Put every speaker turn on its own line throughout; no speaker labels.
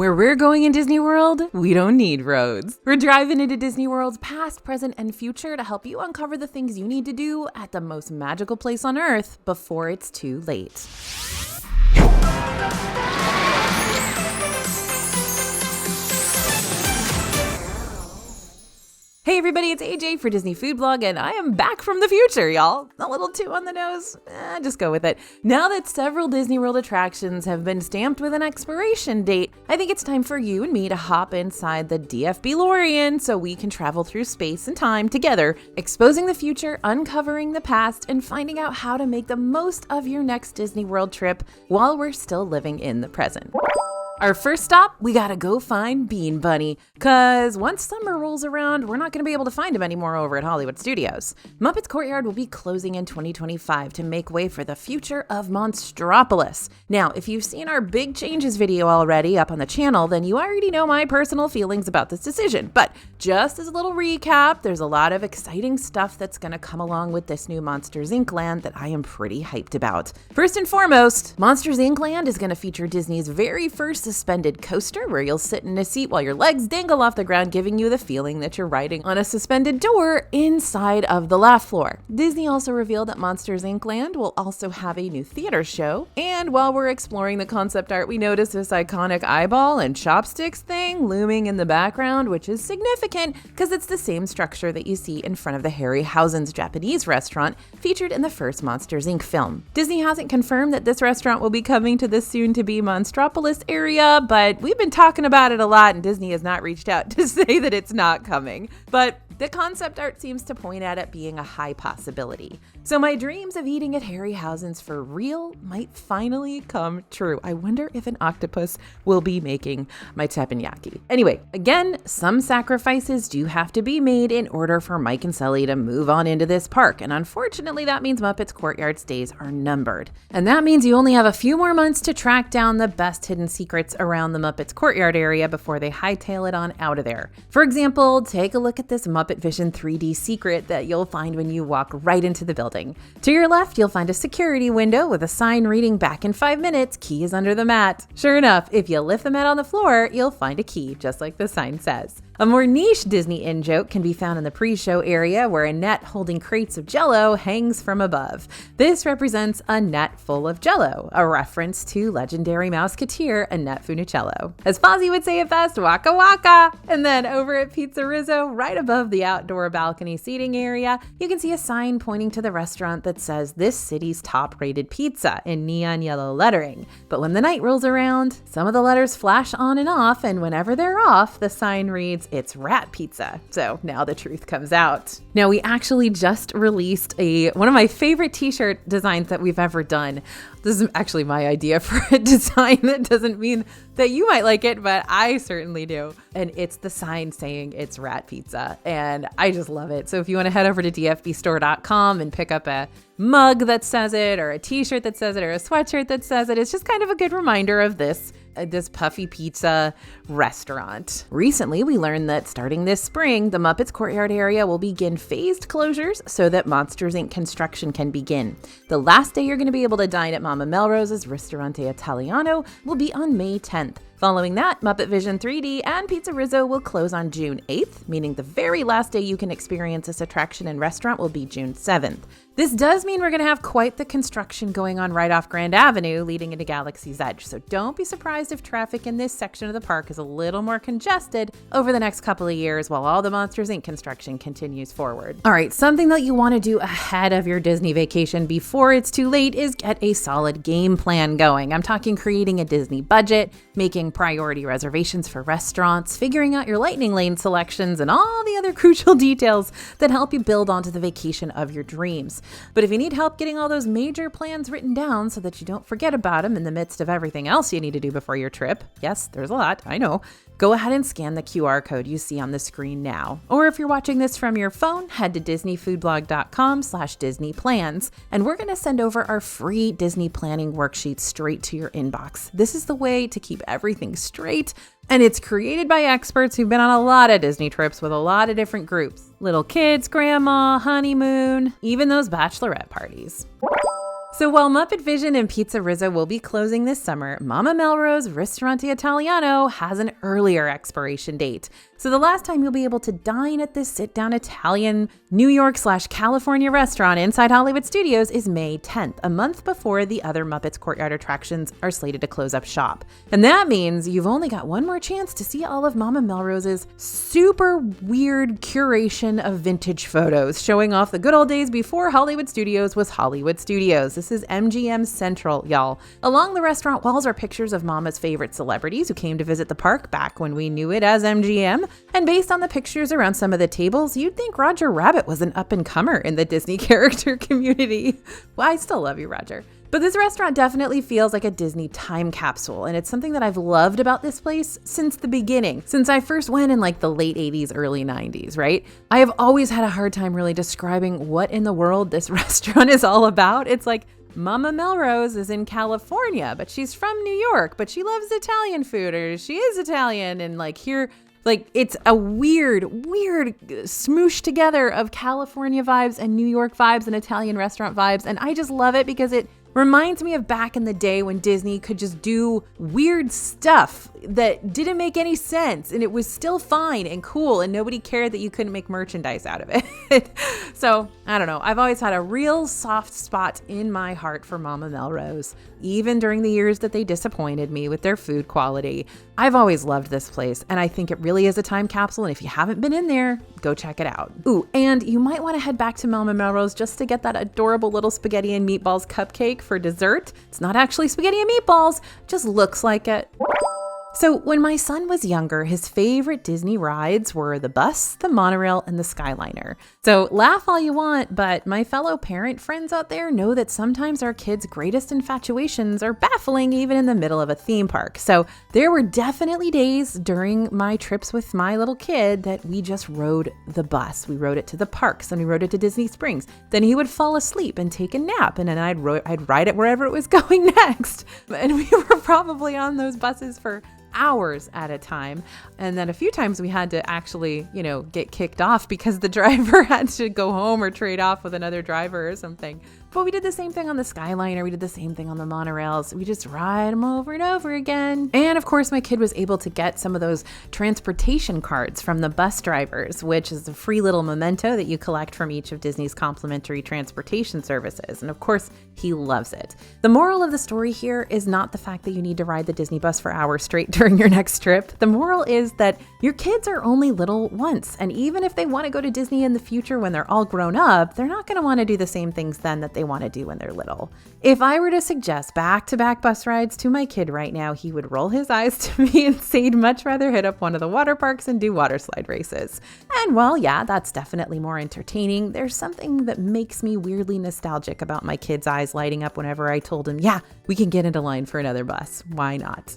Where we're going in Disney World, we don't need roads. We're driving into Disney World's past, present, and future to help you uncover the things you need to do at the most magical place on Earth before it's too late. Hey everybody, it's AJ for Disney Food Blog, and I am back from the future, y'all. A little too on the nose? Just go with it. Now that several Disney World attractions have been stamped with an expiration date, I think it's time for you and me to hop inside the DFB-LOREAN so we can travel through space and time together, exposing the future, uncovering the past, and finding out how to make the most of your next Disney World trip while we're still living in the present. Our first stop, we gotta go find Bean Bunny, cause once summer rolls around, we're not gonna be able to find him anymore over at Hollywood Studios. Muppet Courtyard will be closing in 2025 to make way for the future of Monstropolis. Now, if you've seen our Big Changes video already up on the channel, then you already know my personal feelings about this decision. But just as a little recap, there's a lot of exciting stuff that's gonna come along with this new Monsters Inc. land that I am pretty hyped about. First and foremost, Monsters Inc. land is gonna feature Disney's very first suspended coaster where you'll sit in a seat while your legs dangle off the ground, giving you the feeling that you're riding on a suspended door inside of the laugh floor. Disney also revealed that Monsters Inc. land will also have a new theater show, and while we're exploring the concept art, we noticed this iconic eyeball and chopsticks thing looming in the background, which is significant because it's the same structure that you see in front of the Harryhausen's Japanese restaurant featured in the first Monsters Inc. film. Disney hasn't confirmed that this restaurant will be coming to the soon-to-be Monstropolis area, but we've been talking about it a lot and Disney has not reached out to say that it's not coming. But the concept art seems to point at it being a high possibility. So my dreams of eating at Harryhausen's for real might finally come true. I wonder if an octopus will be making my teppanyaki. Anyway, again, some sacrifices do have to be made in order for Mike and Sully to move on into this park. And unfortunately, that means Muppet's Courtyard stays are numbered. And that means you only have a few more months to track down the best hidden secrets around the Muppet's Courtyard area before they hightail it on out of there. For example, take a look at this Muppet Vision 3D secret that you'll find when you walk right into the building. To your left, you'll find a security window with a sign reading "Back in 5 minutes, key is under the mat." Sure enough, if you lift the mat on the floor, you'll find a key, just like the sign says. A more niche Disney in-joke can be found in the pre-show area where a net holding crates of Jell-O hangs from above. This represents a net full of Jell-O, a reference to legendary Mouseketeer Annette Funicello. As Fozzie would say it best, waka waka! And then over at Pizza Rizzo, right above the outdoor balcony seating area, you can see a sign pointing to the restaurant that says "This city's top-rated pizza" in neon yellow lettering. But when the night rolls around, some of the letters flash on and off, and whenever they're off, the sign reads "It's Rat Pizza." So now the truth comes out. Now we actually just released one of my favorite t-shirt designs that we've ever done. This is actually my idea for a design. That doesn't mean that you might like it, but I certainly do. And it's the sign saying "It's Rat Pizza." And I just love it. So if you want to head over to dfbstore.com and pick up a mug that says it, or a t-shirt that says it, or a sweatshirt that says it, it's just kind of a good reminder of this puffy pizza restaurant. Recently, we learned that starting this spring, the Muppets Courtyard area will begin phased closures so that Monsters Inc. construction can begin. The last day you're going to be able to dine at Mama Melrose's Ristorante Italiano will be on May 10th. Following that, Muppet Vision 3D and Pizza Rizzo will close on June 8th, meaning the very last day you can experience this attraction and restaurant will be June 7th. This does mean we're going to have quite the construction going on right off Grand Avenue leading into Galaxy's Edge, so don't be surprised if traffic in this section of the park is a little more congested over the next couple of years while all the Monsters Inc. construction continues forward. All right, something that you want to do ahead of your Disney vacation before it's too late is get a solid game plan going. I'm talking creating a Disney budget, making priority reservations for restaurants, figuring out your lightning lane selections, and all the other crucial details that help you build onto the vacation of your dreams. But if you need help getting all those major plans written down so that you don't forget about them in the midst of everything else you need to do before your trip, yes, there's a lot, I know, go ahead and scan the QR code you see on the screen now. Or if you're watching this from your phone, head to disneyfoodblog.com/DisneyPlans, and we're going to send over our free Disney planning worksheet straight to your inbox. This is the way to keep everything straight, and it's created by experts who've been on a lot of Disney trips with a lot of different groups. Little kids, grandma, honeymoon, even those bachelorette parties. So while Muppet Vision and Pizza Rizzo will be closing this summer, Mama Melrose Ristorante Italiano has an earlier expiration date. So the last time you'll be able to dine at this sit-down Italian New York/California restaurant inside Hollywood Studios is May 10th, a month before the other Muppets Courtyard attractions are slated to close up shop. And that means you've only got one more chance to see all of Mama Melrose's super weird curation of vintage photos, showing off the good old days before Hollywood Studios was Hollywood Studios. This is MGM Central, y'all. Along the restaurant walls are pictures of Mama's favorite celebrities who came to visit the park back when we knew it as MGM. And based on the pictures around some of the tables, you'd think Roger Rabbit was an up-and-comer in the Disney character community. Well, I still love you, Roger. But this restaurant definitely feels like a Disney time capsule, and it's something that I've loved about this place since the beginning, since I first went in like the late 80s, early 90s, right? I have always had a hard time really describing what in the world this restaurant is all about. It's like Mama Melrose is in California, but she's from New York, but she loves Italian food, or she is Italian, and like here, like it's a weird smoosh together of California vibes and New York vibes and Italian restaurant vibes. And I just love it because it reminds me of back in the day when Disney could just do weird stuff that didn't make any sense, and it was still fine and cool, and nobody cared that you couldn't make merchandise out of it. So, I don't know. I've always had a real soft spot in my heart for Mama Melrose, even during the years that they disappointed me with their food quality. I've always loved this place, and I think it really is a time capsule, and if you haven't been in there, go check it out. Ooh, and you might want to head back to Mama Melrose just to get that adorable little spaghetti and meatballs cupcake for dessert. It's not actually spaghetti and meatballs, just looks like it. So when my son was younger, his favorite Disney rides were the bus, the monorail, and the Skyliner. So laugh all you want, but my fellow parent friends out there know that sometimes our kids' greatest infatuations are baffling even in the middle of a theme park. So there were definitely days during my trips with my little kid that we just rode the bus. We rode it to the parks, and we rode it to Disney Springs. Then he would fall asleep and take a nap, and then I'd ride it wherever it was going next. And we were probably on those buses for hours at a time. And then a few times we had to actually, get kicked off because the driver had to go home or trade off with another driver or something. But we did the same thing on the Skyliner. We did the same thing on the monorails. We just ride them over and over again. And of course, my kid was able to get some of those transportation cards from the bus drivers, which is a free little memento that you collect from each of Disney's complimentary transportation services. And of course, he loves it. The moral of the story here is not the fact that you need to ride the Disney bus for hours straight during your next trip. The moral is that your kids are only little once. And even if they want to go to Disney in the future when they're all grown up, they're not going to want to do the same things then that they want to do when they're little. If I were to suggest back-to-back bus rides to my kid right now, he would roll his eyes to me and say he'd much rather hit up one of the water parks and do water slide races. And while, yeah, that's definitely more entertaining, there's something that makes me weirdly nostalgic about my kid's eyes lighting up whenever I told him, yeah, we can get into line for another bus. Why not?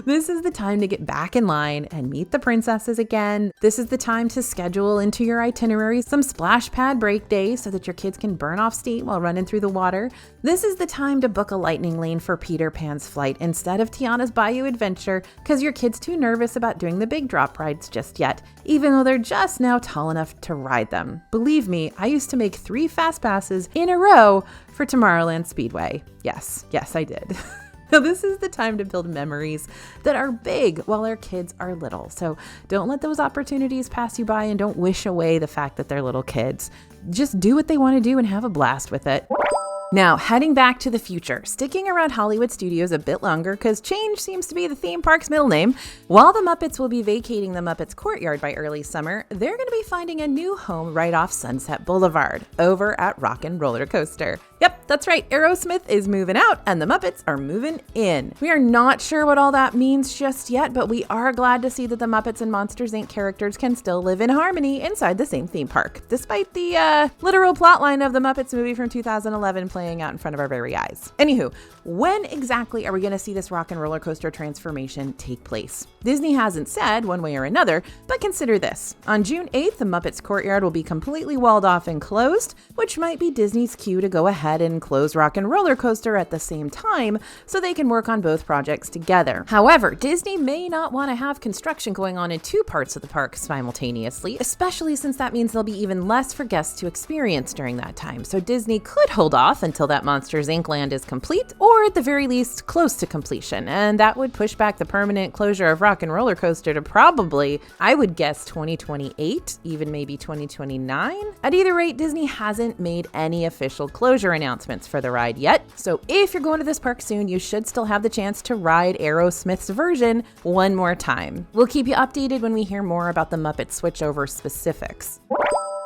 This is the time to get back in line and meet the princesses again. This is the time to schedule into your itinerary some splash pad break days so that your kids can burn off steam while running through the water. This is the time to book a lightning lane for Peter Pan's flight instead of Tiana's Bayou Adventure because your kid's too nervous about doing the big drop rides just yet, even though they're just now tall enough to ride them. Believe me, I used to make 3 fast passes in a row for Tomorrowland Speedway. Yes, I did. Now, this is the time to build memories that are big while our kids are little. So don't let those opportunities pass you by, and don't wish away the fact that they're little kids. Just do what they want to do and have a blast with it. Now, heading back to the future, sticking around Hollywood Studios a bit longer because change seems to be the theme park's middle name. While the Muppets will be vacating the Muppets Courtyard by early summer, they're going to be finding a new home right off Sunset Boulevard, over at Rock and Roller Coaster. Yep, that's right, Aerosmith is moving out and the Muppets are moving in. We are not sure what all that means just yet, but we are glad to see that the Muppets and Monsters, Inc. characters can still live in harmony inside the same theme park, despite the literal plotline of the Muppets movie from 2011 playing out in front of our very eyes. Anywho, when exactly are we going to see this Rock and Roller Coaster transformation take place? Disney hasn't said one way or another, but consider this. On June 8th, the Muppets Courtyard will be completely walled off and closed, which might be Disney's cue to go ahead ahead and close Rock and Roller Coaster at the same time so they can work on both projects together. However, Disney may not want to have construction going on in two parts of the park simultaneously, especially since that means there'll be even less for guests to experience during that time. So Disney could hold off until that Monsters Inc. land is complete, or at the very least close to completion, and that would push back the permanent closure of Rock and Roller Coaster to probably, I would guess, 2028, even maybe 2029. At either rate, Disney hasn't made any official closure announcements for the ride yet, so if you're going to this park soon, you should still have the chance to ride Aerosmith's version one more time. We'll keep you updated when we hear more about the Muppet switchover specifics.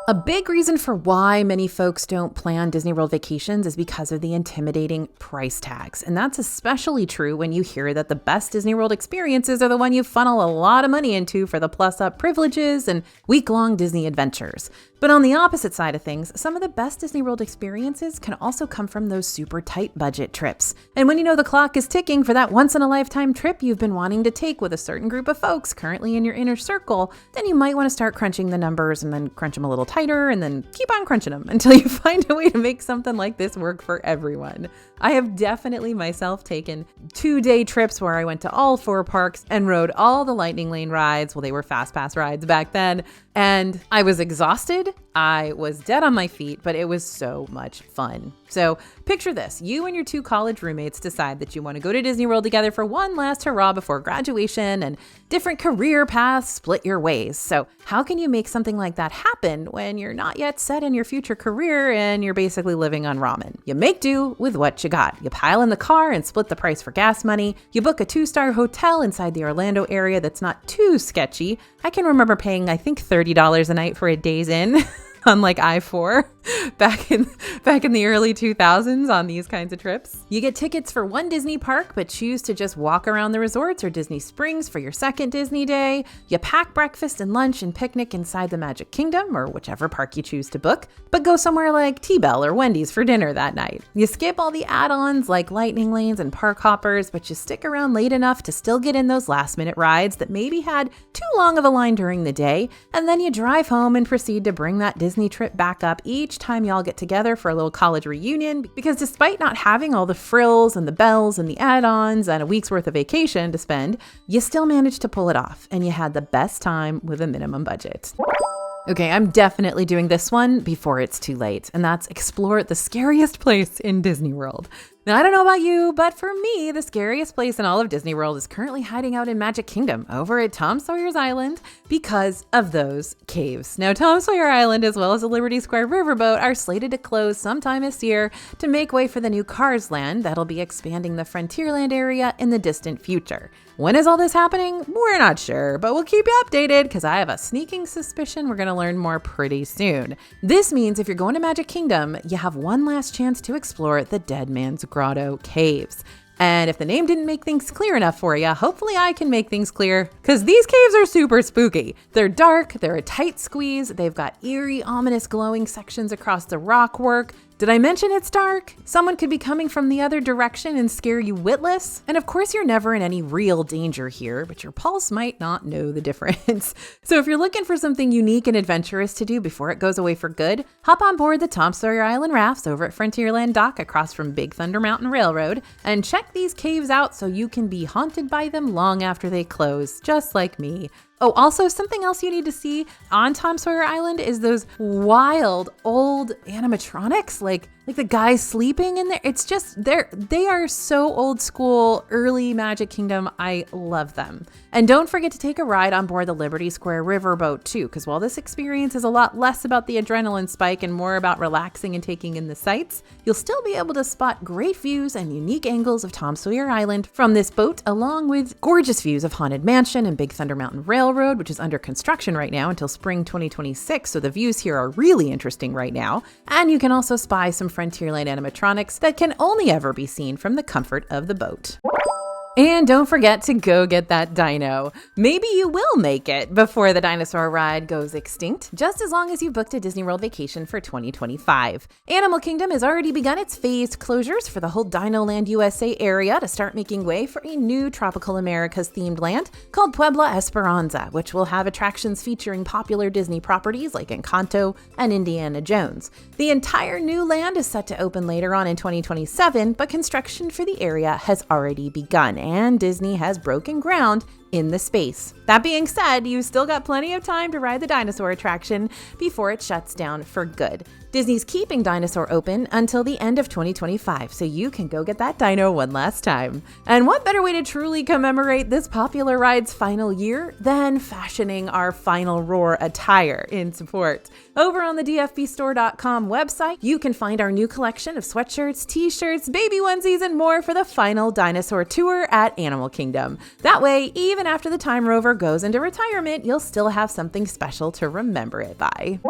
A big reason for why many folks don't plan Disney World vacations is because of the intimidating price tags. And that's especially true when you hear that the best Disney World experiences are the one you funnel a lot of money into for the plus-up privileges and week-long Disney adventures. But on the opposite side of things, some of the best Disney World experiences can also come from those super tight budget trips. And when you know the clock is ticking for that once-in-a-lifetime trip you've been wanting to take with a certain group of folks currently in your inner circle, then you might want to start crunching the numbers and then crunch them a little tighter and then keep on crunching them until you find a way to make something like this work for everyone. I have definitely myself taken 2-day trips where I went to all 4 parks and rode all the Lightning Lane rides. Well, they were fast pass rides back then. And I was exhausted. I was dead on my feet, but it was so much fun. So picture this. You and your 2 college roommates decide that you want to go to Disney World together for one last hurrah before graduation, and different career paths split your ways. So how can you make something like that happen when you're not yet set in your future career and you're basically living on ramen? You make do with what you got. You pile in the car and split the price for gas money. You book a 2-star hotel inside the Orlando area that's not too sketchy. I can remember paying, I think, $30 a night for a Days Inn on like I-4 back in the early 2000s on these kinds of trips. You get tickets for one Disney park, but choose to just walk around the resorts or Disney Springs for your second Disney day. You pack breakfast and lunch and picnic inside the Magic Kingdom or whichever park you choose to book, but go somewhere like T-Bell or Wendy's for dinner that night. You skip all the add-ons like lightning lanes and park hoppers, but you stick around late enough to still get in those last-minute rides that maybe had too long of a line during the day, and then you drive home and proceed to bring that Disney trip back up each time y'all get together for a little college reunion, because despite not having all the frills and the bells and the add-ons and a week's worth of vacation to spend, you still managed to pull it off, and you had the best time with a minimum budget. Okay, I'm definitely doing this one before it's too late, and that's explore the scariest place in Disney World. Now, I don't know about you, but for me, the scariest place in all of Disney World is currently hiding out in Magic Kingdom over at Tom Sawyer's Island because of those caves. Now, Tom Sawyer Island, as well as the Liberty Square Riverboat, are slated to close sometime this year to make way for the new Cars Land that'll be expanding the Frontierland area in the distant future. When is all this happening? We're not sure, but we'll keep you updated because I have a sneaking suspicion we're going to learn more pretty soon. This means if you're going to Magic Kingdom, you have one last chance to explore the Dead Man's Grotto Caves. And if the name didn't make things clear enough for you, hopefully I can make things clear, because these caves are super spooky. They're dark, they're a tight squeeze, they've got eerie, ominous glowing sections across the rock work. Did I mention it's dark? Someone could be coming from the other direction and scare you witless. And of course, you're never in any real danger here, but your pulse might not know the difference. So if you're looking for something unique and adventurous to do before it goes away for good, hop on board the Tom Sawyer Island rafts over at Frontierland Dock across from Big Thunder Mountain Railroad and check these caves out so you can be haunted by them long after they close, just like me. Oh, also something else you need to see on Tom Sawyer Island is those wild old animatronics, like the guys sleeping in there. It's just, they are so old school, early Magic Kingdom. I love them. And don't forget to take a ride on board the Liberty Square Riverboat too, because while this experience is a lot less about the adrenaline spike and more about relaxing and taking in the sights, you'll still be able to spot great views and unique angles of Tom Sawyer Island from this boat, along with gorgeous views of Haunted Mansion and Big Thunder Mountain Railroad, which is under construction right now until spring 2026. So the views here are really interesting right now. And you can also spy some Frontierland animatronics that can only ever be seen from the comfort of the boat. And don't forget to go get that dino. Maybe you will make it before the dinosaur ride goes extinct, just as long as you've booked a Disney World vacation for 2025. Animal Kingdom has already begun its phased closures for the whole Dinoland USA area to start making way for a new Tropical Americas themed land called Puebla Esperanza, which will have attractions featuring popular Disney properties like Encanto and Indiana Jones. The entire new land is set to open later on in 2027, but construction for the area has already begun, and Disney has broken ground in the space. That being said, you've still got plenty of time to ride the dinosaur attraction before it shuts down for good. Disney's keeping Dinosaur open until the end of 2025, so you can go get that dino one last time. And what better way to truly commemorate this popular ride's final year than fashioning our final roar attire in support? Over on the dfbstore.com website, you can find our new collection of sweatshirts, t-shirts, baby onesies, and more for the final dinosaur tour at Animal Kingdom. That way, even after the Time Rover goes into retirement, you'll still have something special to remember it by.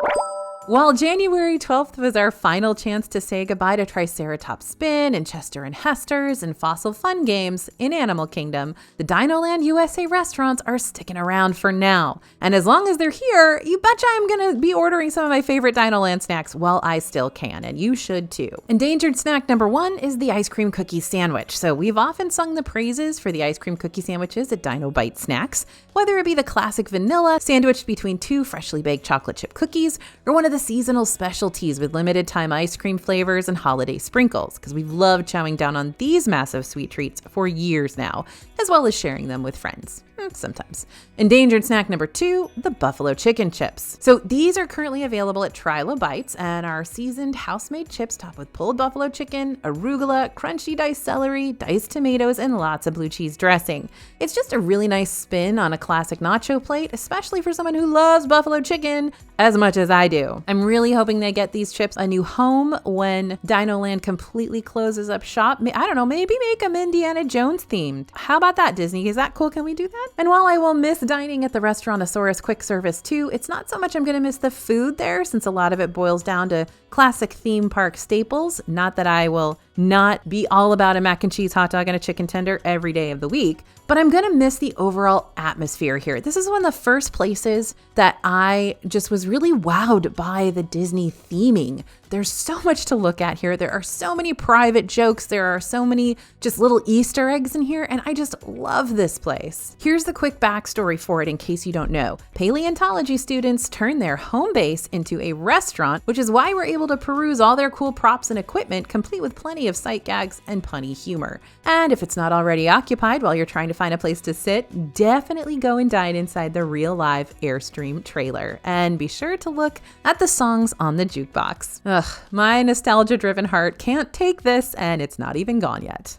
While January 12th was our final chance to say goodbye to Triceratops Spin and Chester and Hester's and Fossil Fun Games in Animal Kingdom, the Dinoland USA restaurants are sticking around for now. And as long as they're here, you betcha I'm gonna be ordering some of my favorite Dinoland snacks while I still can, and you should too. Endangered snack number 1 is the ice cream cookie sandwich. So we've often sung the praises for the ice cream cookie sandwiches at Dino Bite Snacks, whether it be the classic vanilla sandwiched between 2 freshly baked chocolate chip cookies or one of the seasonal specialties with limited time ice cream flavors and holiday sprinkles, because we've loved chowing down on these massive sweet treats for years now, as well as sharing them with friends. Sometimes. Endangered snack number 2, the buffalo chicken chips. So these are currently available at Trilo Bites and are seasoned house-made chips topped with pulled buffalo chicken, arugula, crunchy diced celery, diced tomatoes, and lots of blue cheese dressing. It's just a really nice spin on a classic nacho plate, especially for someone who loves buffalo chicken as much as I do. I'm really hoping they get these chips a new home when Dinoland completely closes up shop. I don't know, maybe make them Indiana Jones themed. How about that, Disney? Is that cool? Can we do that? And while I will miss dining at the Restaurantosaurus quick service too, it's not so much I'm going to miss the food there, since a lot of it boils down to classic theme park staples. Not that I will not be all about a mac and cheese hot dog and a chicken tender every day of the week, but I'm going to miss the overall atmosphere here. This is one of the first places that I just was really wowed by the Disney theming. There's so much to look at here. There are so many private jokes. There are so many just little Easter eggs in here, and I just love this place. Here's the quick backstory for it in case you don't know. Paleontology students turned their home base into a restaurant, which is why we're able to peruse all their cool props and equipment, complete with plenty of sight gags and punny humor. And if it's not already occupied while you're trying to find a place to sit, definitely go and dine inside the real live Airstream trailer. And be sure to look at the songs on the jukebox. Ugh, my nostalgia-driven heart can't take this, and it's not even gone yet.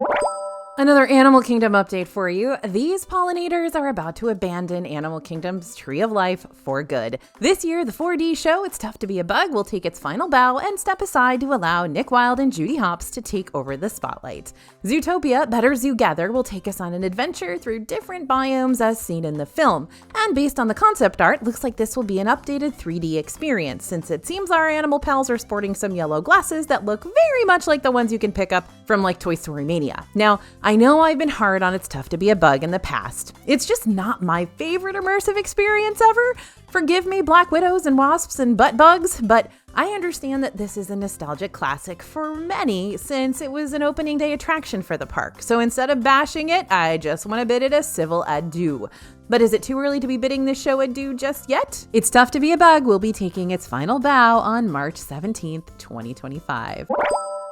Another Animal Kingdom update for you. These pollinators are about to abandon Animal Kingdom's Tree of Life for good. This year, the 4D show, It's Tough to Be a Bug, will take its final bow and step aside to allow Nick Wilde and Judy Hopps to take over the spotlight. Zootopia, Better Zoo Gather, will take us on an adventure through different biomes as seen in the film. And based on the concept art, looks like this will be an updated 3D experience, since it seems our animal pals are sporting some yellow glasses that look very much like the ones you can pick up from like Toy Story Mania. Now, I know I've been hard on It's Tough to Be a Bug in the past. It's just not my favorite immersive experience ever. Forgive me, black widows and wasps and butt bugs, but I understand that this is a nostalgic classic for many since it was an opening day attraction for the park. So instead of bashing it, I just want to bid it a civil adieu. But is it too early to be bidding this show adieu just yet? It's Tough to Be a Bug will be taking its final bow on March 17th, 2025.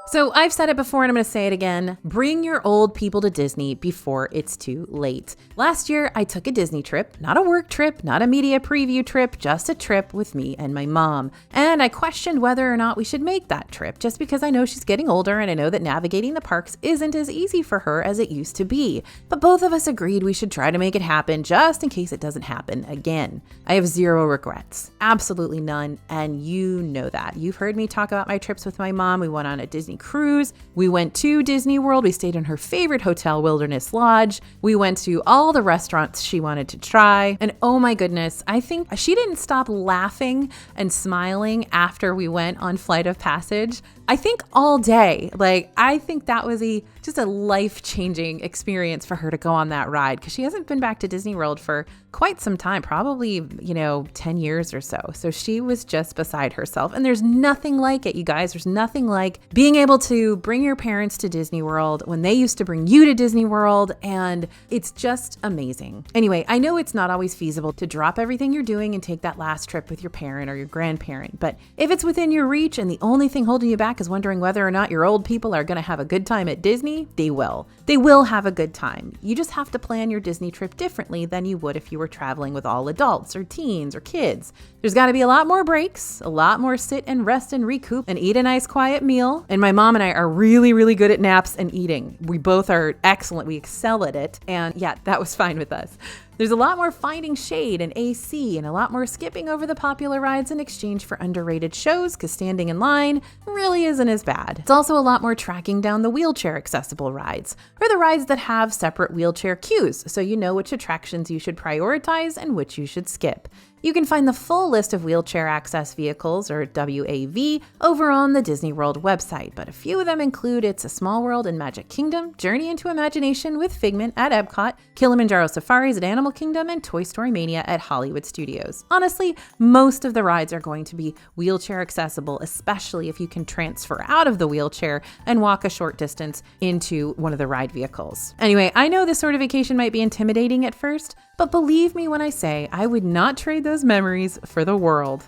So I've said it before and I'm going to say it again. Bring your old people to Disney before it's too late. Last year, I took a Disney trip, not a work trip, not a media preview trip, just a trip with me and my mom. And I questioned whether or not we should make that trip, just because I know she's getting older and I know that navigating the parks isn't as easy for her as it used to be. But both of us agreed we should try to make it happen just in case it doesn't happen again. I have zero regrets, absolutely none. And you know that. You've heard me talk about my trips with my mom. We went on a Disney cruise. We went to Disney World. We stayed in her favorite hotel, Wilderness Lodge. We went to all the restaurants she wanted to try. And oh my goodness, I think she didn't stop laughing and smiling after we went on Flight of Passage. I think all day. I think that was a just a life-changing experience for her to go on that ride because she hasn't been back to Disney World for quite some time, probably, 10 years or so. So she was just beside herself. And there's nothing like it, you guys. There's nothing like being able to bring your parents to Disney World when they used to bring you to Disney World. And it's just amazing. Anyway, I know it's not always feasible to drop everything you're doing and take that last trip with your parent or your grandparent. But if it's within your reach and the only thing holding you back is wondering whether or not your old people are going to have a good time at Disney, they will. They will have a good time. You just have to plan your Disney trip differently than you would if you were traveling with all adults or teens or kids. There's got to be a lot more breaks, a lot more sit and rest and recoup and eat a nice quiet meal. And my mom and I are really, really good at naps and eating. We both are excellent. We excel at it. And yeah, that was fine with us. There's a lot more finding shade and AC and a lot more skipping over the popular rides in exchange for underrated shows because standing in line really isn't as bad. It's also a lot more tracking down the wheelchair accessible rides or the rides that have separate wheelchair queues so you know which attractions you should prioritize and which you should skip. You can find the full list of wheelchair access vehicles, or WAV, over on the Disney World website, but a few of them include It's a Small World in Magic Kingdom, Journey into Imagination with Figment at Epcot, Kilimanjaro Safaris at Animal Kingdom, and Toy Story Mania at Hollywood Studios. Honestly, most of the rides are going to be wheelchair accessible, especially if you can transfer out of the wheelchair and walk a short distance into one of the ride vehicles. Anyway, I know this sort of vacation might be intimidating at first, but believe me when I say I would not trade those memories for the world.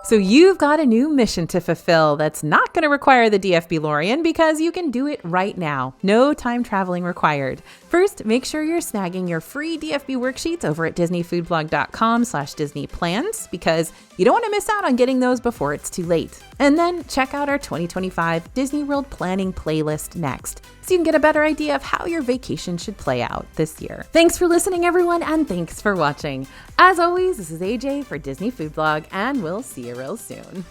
So you've got a new mission to fulfill that's not going to require the DFB DeLorean because you can do it right now. No time traveling required. First, make sure you're snagging your free DFB worksheets over at disneyfoodblog.com/disneyplans because you don't want to miss out on getting those before it's too late. And then check out our 2025 Disney World planning playlist next so you can get a better idea of how your vacation should play out this year. Thanks for listening, everyone, and thanks for watching. As always, this is AJ for Disney Food Blog, and we'll see you real soon.